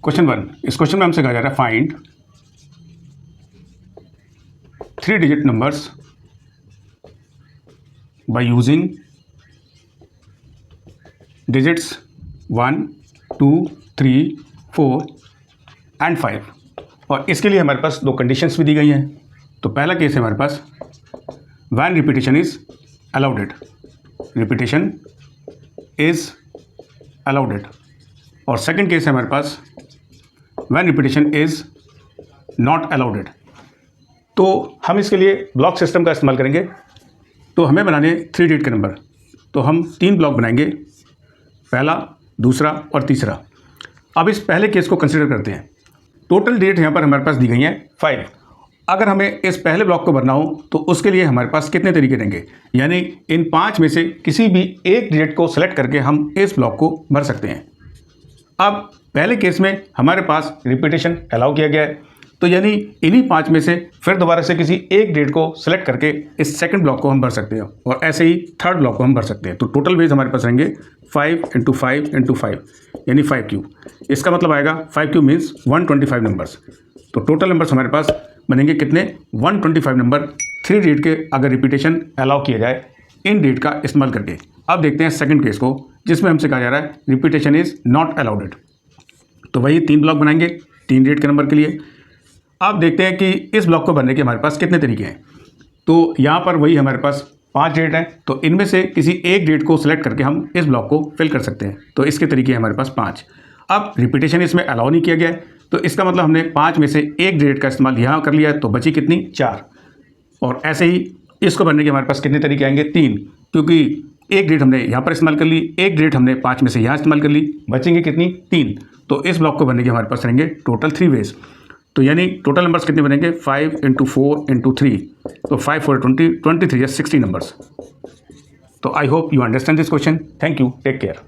Question 1, इस question में हमसे कहा जा रहा है find 3 digit numbers by using digits 1, 2, 3, 4 and 5। और इसके लिए हमारे पास 2 कंडीशंस भी दी गई हैं। तो पहला केस है हमारे पास when repetition is allowed, repetition is allowed. और सेकंड केस है हमारे पास when repetition is not allowed. तो हम इसके लिए ब्लॉक सिस्टम का इस्तेमाल करेंगे। तो हमें बनाने 3 डिजिट के नंबर, तो हम 3 ब्लॉक बनाएंगे, पहला, दूसरा और तीसरा। अब इस पहले केस को कंसिडर करते हैं। टोटल डिजिट यहाँ पर हमारे पास दी गई हैं 5। अगर हमें इस पहले ब्लॉक को भरना हो तो उसके लिए हमारे पास कितने तरीके रहेंगे, यानी इन 5 में से किसी भी एक डिजिट को सेलेक्ट करके हम इस ब्लॉक को भर सकते हैं। अब पहले केस में हमारे पास रिपीटेशन अलाउ किया गया है, तो यानी इन्हीं 5 में से फिर दोबारा से किसी एक डिजिट को सेलेक्ट करके इस सेकंड ब्लॉक को हम भर सकते हैं, और ऐसे ही थर्ड ब्लॉक को हम भर सकते हैं। तो टोटल वेज हमारे पास रहेंगे 5 × 5 × 5 यानी 5 क्यूब। इसका मतलब आएगा 5 क्यूब मीन्स 125 नंबर्स। तो टोटल नंबर्स हमारे पास बनेंगे कितने, 125 नंबर 3 डिजिट के, अगर रिपीटेशन अलाउ किया जाए इन डिजिट का इस्तेमाल करके। अब देखते हैं सेकंड केस को, जिसमें हमसे कहा जा रहा है रिपीटेशन इज नॉट अलाउडेड। तो वही 3 ब्लॉक बनाएंगे 3 डिजिट के नंबर के लिए। अब देखते हैं कि इस ब्लॉक को भरने के हमारे पास कितने तरीके हैं। तो यहाँ पर वही हमारे पास 5 डिजिट हैं, तो इनमें से किसी एक डिजिट को सिलेक्ट करके हम इस ब्लॉक को फिल कर सकते हैं। तो इसके तरीके हैं हमारे पास 5। अब रिपीटेशन इसमें अलाउ नहीं किया गया है, तो इसका मतलब हमने 5 में से एक डिजिट का इस्तेमाल यहाँ कर लिया है, तो बची कितनी, 4। और ऐसे ही इसको भरने के हमारे पास कितने तरीके आएंगे, 3, क्योंकि एक डिजिट हमने यहाँ पर इस्तेमाल कर ली, एक डिजिट हमने 5 में से यहाँ इस्तेमाल कर ली, बचेंगे कितनी, 3। तो इस ब्लॉक को भरने के हमारे पास रहेंगे टोटल 3 वेज। तो यानी टोटल नंबर्स कितने बनेंगे, 5 × 4 × 3, तो 5 4 20, 23 या 60 नंबर्स। तो I hope you understand this question. Thank you, take care.